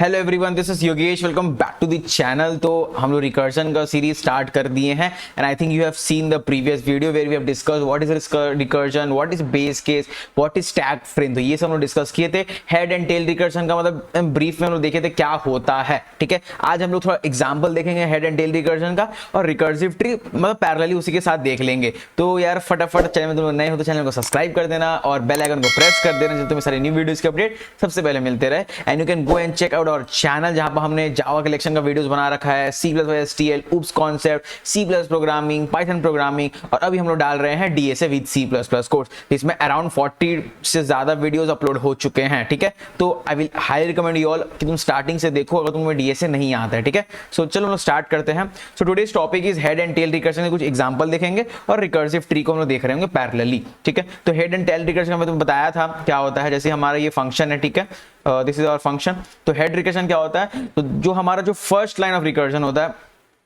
Hello everyone, this is Yogesh. Welcome back to the channel. तो हम लोग रिकर्जन का सीरीज स्टार्ट कर दिए हैं and I think you have seen the previous video where we have discuss what is recursion, what is base case, what is stack frame. तो ये सब हम लोग डिस्कस किए थे। हेड एंड टेल रिकर्जन का मतलब ब्रीफ में हम लोग देखे थे क्या होता है। ठीक है, आज हम लोग थोड़ा एग्जाम्पल देखेंगे हेड एंड टेल रिकर्जन का और रिकर्सिव ट्री मतलब पैरेलली उसी के साथ देख लेंगे। तो यार फटाफट चैनल में तुम लोग नए हो तो चैनल को सब्सक्राइब कर देना और बेल आइकन को प्रेस कर देना जिससे तुम्हें सारी न्यू वीडियोस के अपडेट सबसे पहले मिलते रहे। And you can go and check out our channel जहां पर हमने जावा कलेक्शन का वीडियोस बना रखा है, C plus STL, OOPs concept, C plus programming, Python programming और अभी हम लोग डाल रहे हैं DSA with C plus plus course. इसमें अराउंड 40 से ज्यादा वीडियोस अपलोड हो चुके हैं। ठीक है, तो I will high recommend you all कि तुम स्टार्टिंग से देखो अगर तुम्हें डीएसए नहीं आता है। ठीक है, सो चलो हम लोग स्टार्ट करते हैं। So today's topic is head and tail recursion के कुछ एग्जांपल देखेंगे और रिकर्सिव ट्री को हम लोग देख रहे होंगे पैरेलली। ठीक है, तो हेड एंड टेल रिकर्जन में तुम्हें बताया था क्या होता है। जैसे हमारा ये फंक्शन है, ठीक है, दिस इज आवर फंक्शन। तो हेड रिकर्जन क्या होता है, तो जो हमारा जो फर्स्ट लाइन ऑफ रिकर्जन होता है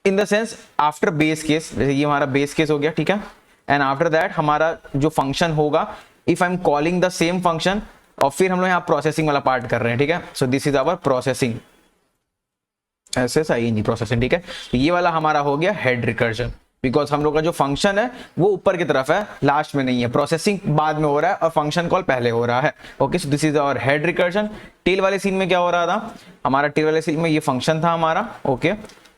in the sense after base case, जैसे ये हमारा बेस केस हो गया। ठीक है, एंड आफ्टर दैट हमारा जो फंक्शन होगा, if I am calling the same function, और फिर हम लोग यहाँ प्रोसेसिंग वाला पार्ट कर रहे हैं। ठीक है, so this is our processing, SSING processing. ठीक है, तो ये वाला हमारा हो गया हेड रिकर्जन बिकॉज हम लोग का जो फंक्शन है वो ऊपर की तरफ है, लास्ट में नहीं है। प्रोसेसिंग बाद में हो रहा है और फंक्शन कॉल पहले हो रहा है। Okay, so this is our head recursion. Tail वाले सीन में क्या हो रहा था, हमारा टेल वाले सीन में ये फंक्शन था हमारा। ओके,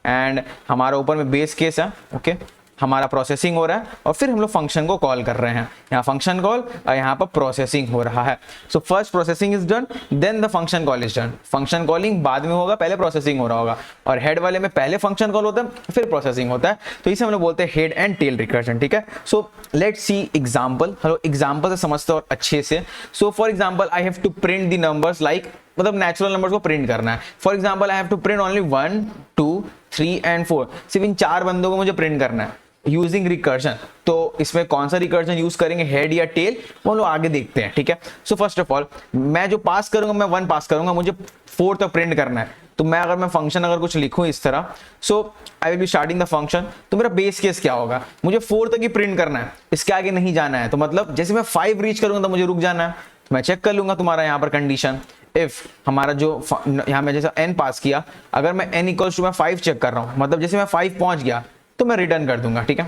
एंड हमारा ऊपर में बेस केस है। ओके, हमारा प्रोसेसिंग हो रहा है और फिर हम लोग फंक्शन को कॉल कर रहे हैं। यहाँ फंक्शन कॉल और यहाँ पर प्रोसेसिंग हो रहा है। So first processing is done, then the function call is done. Function calling बाद में होगा, पहले प्रोसेसिंग हो रहा होगा। और हेड वाले में पहले फंक्शन कॉल होता है फिर प्रोसेसिंग होता है। तो इसे हम लोग बोलते हैं हेड एंड टेल रिकर्जन। ठीक है, so let's see example. Hello, example से समझते हो अच्छे से। So for example I have to print the numbers like, मतलब नेचुरल नंबर्स को प्रिंट करना है। For example I have to print only 1 2 3 and 4। सिर्फ इन 4 बंदों को मुझे प्रिंट करना है यूजिंग रिकर्जन। तो इसमें कौन सा रिकर्जन यूज करेंगे, हेड या टेल, वो हम लोग आगे देखते हैं। ठीक है, सो फर्स्ट ऑफ ऑल मैं जो पास करूंगा, मैं 1 पास करूंगा, मुझे 4 तक प्रिंट करना है। तो मैं अगर मैं फंक्शन अगर कुछ लिखूं इस तरह, so I will be starting the function. तो मेरा बेस केस क्या होगा, मुझे 4 तक ही प्रिंट करना है, इसके आगे नहीं जाना है। तो मतलब जैसे मैं 5 रीच करूंगा तो मुझे रुक जाना है। तो मैं चेक कर लूंगा तुम्हारा यहाँ पर कंडीशन, इफ हमारा जो यहाँ में जैसे n पास किया, अगर मैं n इक्वल्स टू मैं 5 चेक कर रहा हूँ, मतलब जैसे मैं 5 पहुंच गया तो मैं रिटर्न कर दूंगा। ठीक है,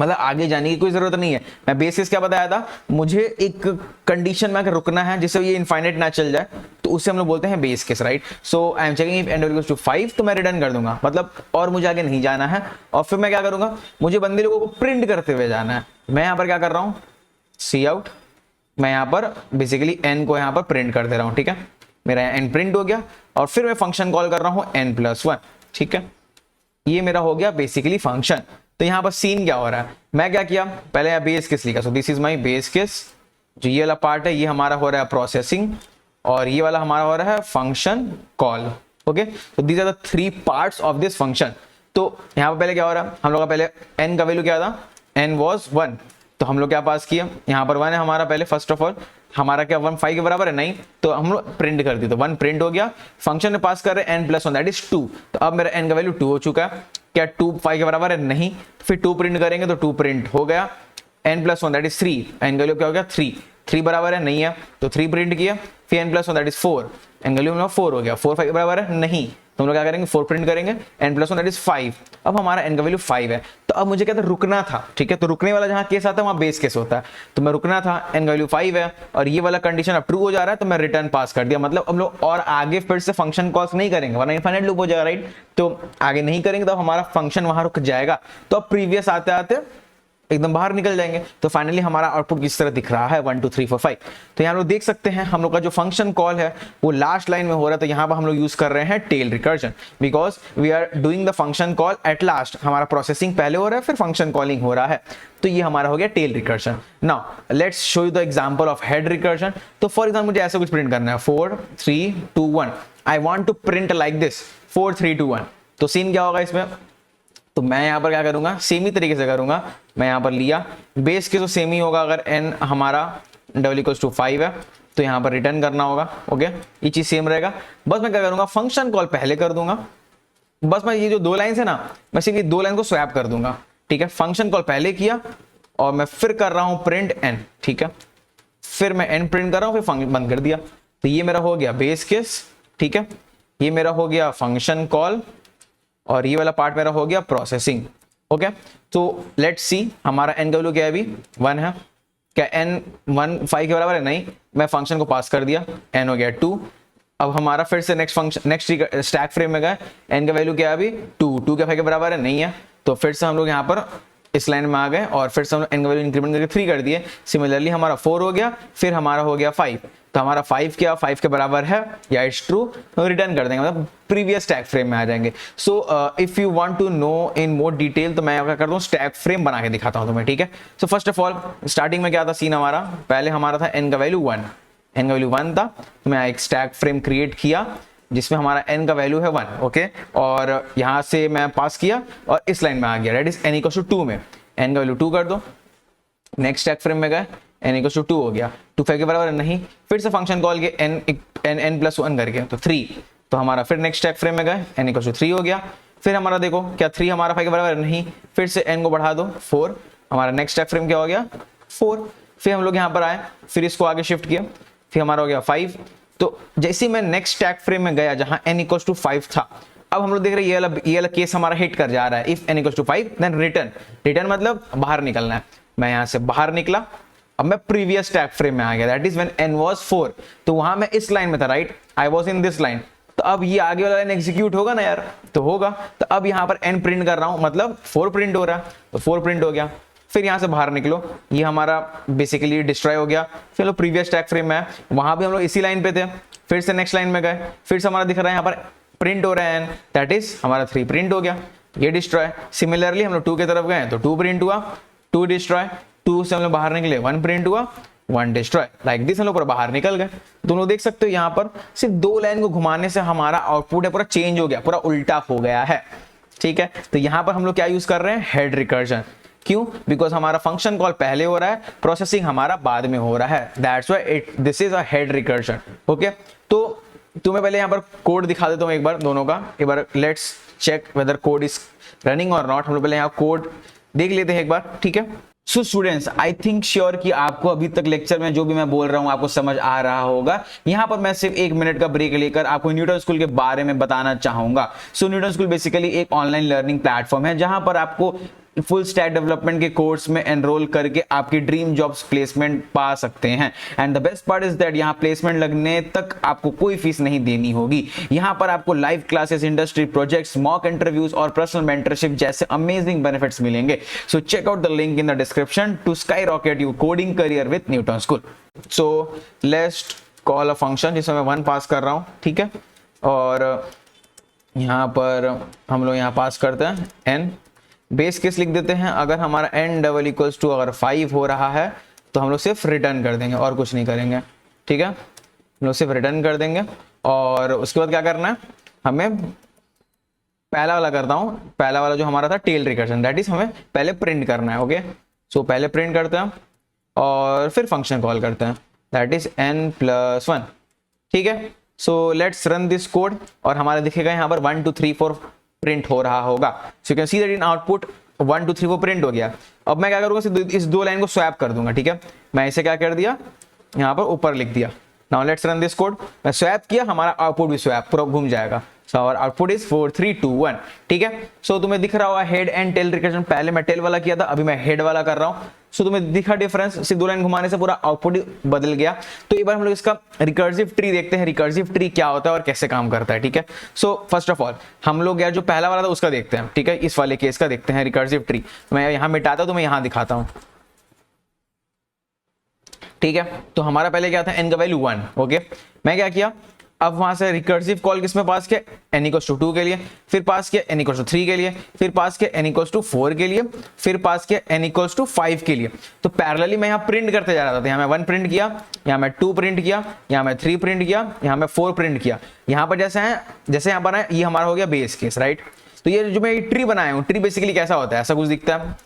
मतलब आगे जाने की कोई जरूरत नहीं है। मैं बेस केस क्या बताया था, मुझे एक कंडीशन में अगर रुकना है जिससे ये इनफाइनाइट ना चल जाए, तो उसे हम लोग बोलते हैं base case, right. So I am checking if n equals to 5, तो मैं रिटर्न कर दूंगा, मतलब और मुझे आगे नहीं जाना है। और फिर मैं क्या करूंगा, मुझे बंदे लोगों को प्रिंट करते हुए जाना है। मैं यहाँ पर क्या कर रहा हूँ, सी आउट, मैं यहाँ पर बेसिकली n को यहाँ पर प्रिंट कर दे रहा हूँ। ठीक है, मेरा यहाँ n प्रिंट हो गया और फिर मैं फंक्शन कॉल कर रहा हूँ n+1। ठीक है, ये मेरा हो गया बेसिकली फंक्शन। तो यहाँ पर सीन क्या हो रहा है, मैं क्या किया, पहले यहाँ बेस केस लिखा। सो this is my base case. जो ये वाला पार्ट है ये हमारा हो रहा है प्रोसेसिंग और ये वाला हमारा हो रहा है फंक्शन कॉल। ओके, तो these are the 3 parts of this function. तो यहाँ पर पहले क्या हो रहा है, हम लोग का पहले n का वैल्यू क्या था, n वॉज 1। तो हम लोग क्या पास किया, यहाँ पर 1 है हमारा पहले। फर्स्ट ऑफ ऑल हमारा क्या 1 5 के बराबर है, नहीं, तो हम लोग प्रिंट कर दी, तो 1 प्रिंट हो गया। फंक्शन में पास कर रहे हैं n+1 दैट इज 2। तो अब मेरा n का वैल्यू 2 हो चुका है। क्या 2 5 के बराबर है, नहीं, फिर 2 प्रिंट करेंगे तो 2 प्रिंट हो गया। n+1 दैट इज 3, n का वैल्यू क्या हो गया 3, 3 बराबर है, नहीं है, तो 3 प्रिंट किया। फिर n+1 दैट इज 4, n का वैल्यू 4 हो गया। 4 5 के बराबर है, नहीं, तो हम लोग क्या करेंगे 4 प्रिंट करेंगे। n+1 दैट इज 5, अब हमारा n का वैल्यू 5 है। तो अब मुझे क्या था, रुकना था। ठीक है, तो रुकने वाला जहां केस आता है वहां बेस केस होता है। तो मैं रुकना था, n का वैल्यू 5 है और ये वाला कंडीशन अब ट्रू हो जा रहा है, तो मैं रिटर्न पास कर दिया। मतलब हम लोग और आगे फिर से फंक्शन कॉल्स नहीं करेंगे वरना इनफाइनाइट लूप हो जाएगा, राइट। तो आगे नहीं करेंगे तो हमारा फंक्शन वहां रुक जाएगा। तो अब प्रीवियस आते आते एकदम बाहर निकल जाएंगे। तो फाइनली हमारा आउटपुट किस तरह दिख रहा है, 1 2 3 4 5। तो यहाँ लोग देख सकते हैं हम लोग का जो फंक्शन कॉल है वो लास्ट लाइन में हो रहा है। तो यहाँ पर हम लोग यूज कर रहे हैं tail recursion because we are doing the function call at last. हमारा प्रोसेसिंग पहले हो रहा है फिर फंक्शन कॉलिंग हो रहा है। तो ये हमारा हो गया tail recursion. Now let's show you the example of head recursion. तो फॉर एग्जांपल मुझे ऐसा कुछ प्रिंट करना है, 4 3 2 1। I want to print like this 4 3 2 1। तो सीन क्या होगा इसमें, तो मैं यहाँ पर क्या करूंगा, सेम ही तरीके से करूंगा। मैं यहाँ पर लिया बेस के, तो सेम ही होगा। अगर n हमारा n=5 है तो यहाँ पर रिटर्न करना होगा। ओके, ये चीज सेम रहेगा। बस मैं क्या करूंगा, फंक्शन कॉल पहले कर दूंगा। बस मैं ये जो 2 लाइन है ना, मैं सिर्फ ये 2 लाइन को स्वैप कर दूंगा। ठीक है, फंक्शन कॉल पहले किया और मैं फिर कर रहा हूं प्रिंट n। ठीक है, फिर मैं n प्रिंट कर रहा हूं, फिर फंक्शन बंद कर दिया। तो ये मेरा हो गया बेस केस। ठीक है, ये मेरा हो गया फंक्शन कॉल और ये वाला पार्ट मेरा हो गया प्रोसेसिंग। ओके, तो लेट्स सी हमारा n का वैल्यू क्या है, अभी 1 है। क्या n 1 5 के बराबर है? नहीं, मैं फंक्शन को पास कर दिया, n हो गया 2। अब हमारा फिर से next function next stack frame में गए, n का वैल्यू क्या है अभी 2 क्या 5 के बराबर है? नहीं है। तो फिर से हम लोग यहाँ पर इस लाइन में आ गए और फिर से हम n का वैल्यू इंक्रीमेंट करके 3 कर दिए। सिमिलरली हमारा 4 हो गया, फिर हमारा हो गया 5। तो हमारा 5 क्या 5 के बराबर है या इट्स ट्रू, तो रिटर्न कर देंगे, मतलब प्रीवियस स्टैक फ्रेम में आ जाएंगे। So if you want to know in more detail तो मैं क्या करता हूँ, स्टैक फ्रेम बना के दिखाता हूँ तुम्हें, ठीक है। So first of all starting में क्या था सीन हमारा, पहले हमारा था n का वैल्यू 1, n का वैल्यू 1 था, तो मैं एक स्टैक फ्रेम क्रिएट किया जिसमें हमारा n का वैल्यू है 1। ओके, और यहाँ से मैं पास किया और इस लाइन में आ गया, that is n equal to 2 में n का वैल्यू 2 कर दो। नेक्स्ट स्टैक फ्रेम में गए, n इक्वल टू 2 हो गया, 2 5 के बराबर नहीं, फिर से फंक्शन कॉल के n प्लस 1 करके तो 3। तो हमारा फिर नेक्स्ट स्टैक फ्रेम में गए, n इक्वल टू 3 हो गया। फिर हमारा देखो क्या 3 हमारा 5 के बराबर नहीं, फिर से n को बढ़ा दो 4, हमारा नेक्स्ट स्टैक फ्रेम क्या हो गया 4। फिर हम लोग यहाँ पर आए, फिर इसको आगे शिफ्ट किया, फिर हमारा हो गया 5। तो जैसे ही मैं नेक्स्ट स्टैक फ्रेम में गया जहां n इक्वल टू 5 था, अब हम लोग देख रहे हैं ये वाला केस हमारा हिट कर जा रहा है। If n equal to 5 then return मतलब बाहर निकलना है। मैं यहां से बाहर निकला, अब मैं प्रीवियस स्टैक फ्रेम में आ गया, that is when n was 4। तो वहां मैं इस लाइन में था, right, I was in this line. तो अब ये आगे वाला लाइन एग्जीक्यूट होगा ना यार, तो होगा। तो अब यहाँ पर n प्रिंट कर रहा हूं, मतलब 4 प्रिंट हो रहा है, तो 4 प्रिंट हो गया। फिर यहाँ से बाहर निकलो, ये हमारा बेसिकली डिस्ट्रॉय हो गया। फिर लोग प्रीवियस स्टैक फ्रेम में है, वहां भी हम लोग इसी लाइन पे थे, फिर से नेक्स्ट लाइन में गए, फिर से हमारा दिख रहा है यहाँ पर प्रिंट हो रहा है n, दैट इज हमारा 3 प्रिंट हो गया, ये डिस्ट्रॉय। सिमिलरली हम लोग 2 की तरफ गए तो 2 प्रिंट हुआ, 2 डिस्ट्रॉय, 2 से हम लोग बाहर निकले 1 प्रिंट हुआ, 1 डिस्ट्रॉय। लाइक दिस हम लोग पूरा बाहर निकल गए। दोनों देख सकते हो यहाँ पर सिर्फ 2 लाइन को घुमाने से हमारा आउटपुट है पूरा चेंज हो गया, पूरा उल्टा हो गया है, ठीक है। तो यहाँ पर हम लोग क्या यूज कर रहे हैं, हेड रिकर्जन। क्यों? बिकॉज हमारा फंक्शन कॉल पहले हो रहा है, प्रोसेसिंग हमारा बाद में हो रहा है, that's why this is a head recursion. Okay, तो तुम्हें पहले यहाँ पर कोड दिखा देता हूँ एक बार दोनों का, एक बार let's check whether code is running और नॉट। हम लोग पहले यहाँ कोड देख लेते हैं एक बार, ठीक है। So students, I think sure कि आपको अभी तक लेक्चर में जो भी मैं बोल रहा हूँ आपको समझ आ रहा होगा। यहाँ पर मैं सिर्फ 1 मिनट का ब्रेक लेकर आपको न्यूटन स्कूल के बारे में बताना चाहूंगा। सो न्यूटन स्कूल बेसिकली एक ऑनलाइन लर्निंग प्लेटफॉर्म है जहां पर आपको फुल स्टैक डेवलपमेंट के कोर्स में एनरोल करके आपकी ड्रीम जॉब्स प्लेसमेंट पा सकते हैं। And the best part is that यहाँ प्लेसमेंट लगने तक आपको कोई फीस नहीं देनी होगी। यहाँ पर आपको live classes, industry projects, mock interviews और पर्सनल मेंटरशिप जैसे अमेजिंग बेनिफिट्स मिलेंगे। So check out the link in the description to skyrocket your coding career with Newton School. So let's call a function जिसमें मैं 1 पास कर रहा हूँ, ठीक है। और यहाँ पर हम लोग यहाँ पास करते हैं n, बेस केस लिख देते हैं। अगर हमारा n डबल इक्वल्स टू अगर 5 हो रहा है तो हम लोग सिर्फ रिटर्न कर देंगे और कुछ नहीं करेंगे, ठीक है। हम लोग सिर्फ रिटर्न कर देंगे और उसके बाद क्या करना है, हमें पहला वाला करता हूँ, पहला वाला जो हमारा था टेल रिकर्जन, दैट इज हमें पहले प्रिंट करना है। ओके, सो पहले प्रिंट करते हैं और फिर फंक्शन कॉल करते हैं, दैट इज n प्लस 1, ठीक है। So let's run this code और हमारा दिखेगा यहाँ पर 1 2 3 4 प्रिंट हो रहा होगा। So you can see that in output 1 2 3 4 print हो गया। अब मैं क्या करूंगा, इस 2 लाइन को स्वैप कर दूंगा, ठीक है। मैं इसे क्या कर दिया, यहाँ पर ऊपर लिख दिया। Now let's run this code, मैं स्वैप किया, हमारा आउटपुट भी स्वैप पूरा घूम जाएगा। सो आवर आउटपुट इज 4 3 2 1, ठीक है। सो तुम्हें दिख रहा होगा हेड एंड टेल रिकर्जन, पहले मैं टेल वाला किया था, अभी मैं हेड वाला कर रहा हूँ। सो तुम्हें दिखा डिफरेंस, सिर्फ 2 लाइन घुमाने से पूरा आउटपुट बदल गया। तो एक बार हम लोग इसका रिकर्सिव ट्री देखते हैं, रिकर्सिव ट्री क्या होता है और कैसे काम करता है, ठीक है। सो फर्स्ट ऑफ ऑल हम लोग यार जो पहला वाला था उसका देखते हैं, ठीक है। इस वाले केस का देखते हैं रिकर्सिव ट्री। मैं यहाँ मिटाता हूँ तो मैं यहाँ दिखाता हूँ, ठीक है। तो हमारा पहले क्या था, n का वैल्यू 1, ओके। मैं क्या किया, अब वहां से रिकर्सिव कॉल किसमें पास किया, n इक्वल्स टू 2 के लिए, फिर पास किया n इक्वल्स टू 3 के लिए, फिर पास किया n इक्वल्स टू 4 के लिए, फिर पास किया n इक्वल्स टू 5 के लिए। तो पैरेलली मैं यहाँ प्रिंट करते जा रहा था, यहाँ मैं 1 प्रिंट किया, यहाँ मैं 2 प्रिंट किया, यहाँ मैं 3 प्रिंट किया, यहाँ मैं 4 प्रिंट किया। यहाँ पर जैसे यहाँ पर है, ये हमारा हो गया बेस केस, राइट। तो ये जो मैं ट्री बनाया हूँ, ट्री बेसिकली कैसा होता है, ऐसा कुछ दिखता है।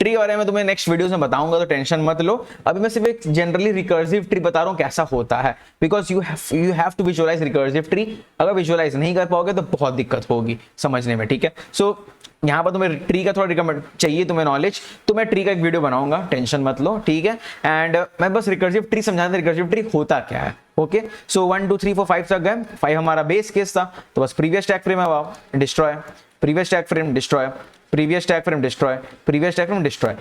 ट्री के बारे में तुम्हें नेक्स्ट वीडियोस में बताऊंगा, तो टेंशन मत लो। अभी मैं सिर्फ एक जनरली रिकर्सिव ट्री बता रहा हूँ कैसा होता है, because you have to visualize recursive tree. अगर विजुअलाइज नहीं कर पाओगे तो बहुत दिक्कत होगी समझने में, ठीक है। सो यहाँ पर तुम्हें ट्री का थोड़ा रिकमेंड चाहिए तुम्हें नॉलेज, तो मैं ट्री का एक वीडियो बनाऊंगा, टेंशन मत लो, ठीक है। एंड मैं बस रिकर्सिव ट्री समझाता, रिकर्सिव ट्री होता क्या है। ओके, सो 1 2 3 4 5 तक गए, 5 हमारा बेस केस था, तो बस प्रीवियस स्टैक फ्रेम है destroy, previous stack frame destroy, previous stack frame destroy, previous stack frame destroy,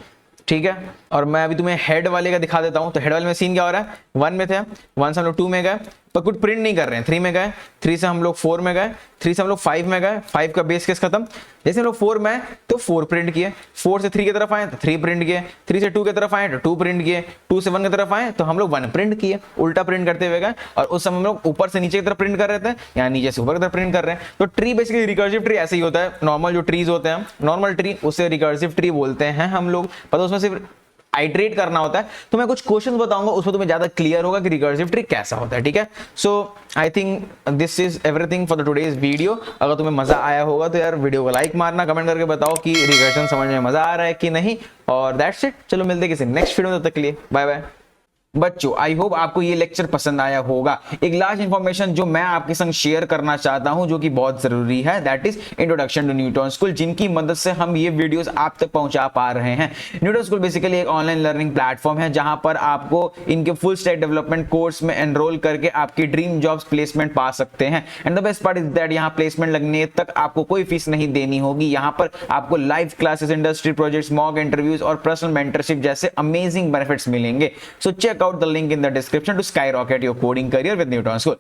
ठीक है। और मैं अभी तुम्हें हेड वाले का दिखा देता हूं। तो हेड वाले में सीन क्या हो रहा है, 1 में थे, 1 से हम लोग 2 में गए पर कुछ प्रिंट नहीं कर रहे हैं, 3 में गए, 3 से हम लोग 4 में गए, 3 से हम लोग 5 में गए, 5 का बेस केस खत्म। जैसे हम लोग 4 में तो 4 प्रिंट किए, 4 से 3 की तरफ आए तो 3 प्रिंट किए, 3 से 2 की तरफ आए तो 2 प्रिंट किए, 2 से 1 की तरफ आए तो हम लोग 1 प्रिंट किए, उल्टा प्रिंट करते हुए गए। और उस समय हम लोग ऊपर से नीचे की तरफ प्रिंट कर रहे थे या नीचे से ऊपर की तरफ प्रिंट कर रहे हैं। तो ट्री बेसिकली रिकर्सिव ट्री ऐसे ही होता है। नॉर्मल जो ट्रीज होते हैं, नॉर्मल ट्री, उसे रिकर्सिव ट्री बोलते हैं हम लोग, पर उसमें सिर्फ आइटरेट करना होता है। तो मैं कुछ क्वेश्चंस बताऊंगा, उसमें तुम्हें ज्यादा क्लियर होगा कि रिकर्सिव ट्री कैसा होता है, ठीक है। So I think this is everything for the today's video. अगर तुम्हें मजा आया होगा तो यार वीडियो को लाइक मारना, कमेंट करके बताओ कि रिकर्शन समझ में मजा आ रहा है कि नहीं। और दैट्स इट, चलो मिलते हैं किसी नेक्स्ट वीडियो में, तब तक के लिए बाय बाय। बच्चों आई होप आपको ये लेक्चर पसंद आया होगा। एक लास्ट इंफॉर्मेशन जो मैं आपके संग शेयर करना चाहता हूं, जो कि बहुत जरूरी है, that is introduction to Newton School, जिनकी मदद से हम ये वीडियोस आप तक पहुंचा पा रहे हैं। न्यूटन स्कूल बेसिकली एक ऑनलाइन लर्निंग प्लेटफॉर्म है, जहां पर आपको इनके फुल स्टैक डेवलपमेंट कोर्स में एनरोल करके आपकी ड्रीम जॉब्स प्लेसमेंट पा सकते हैं। And the best part is that यहाँ प्लेसमेंट लगने तक आपको कोई फीस नहीं देनी होगी। यहाँ पर आपको live classes, industry projects, mock interviews और पर्सनल मेंटरशिप जैसे अमेजिंग बेनिफिट्स मिलेंगे। So check out the link in the description to skyrocket your coding career with Newton School.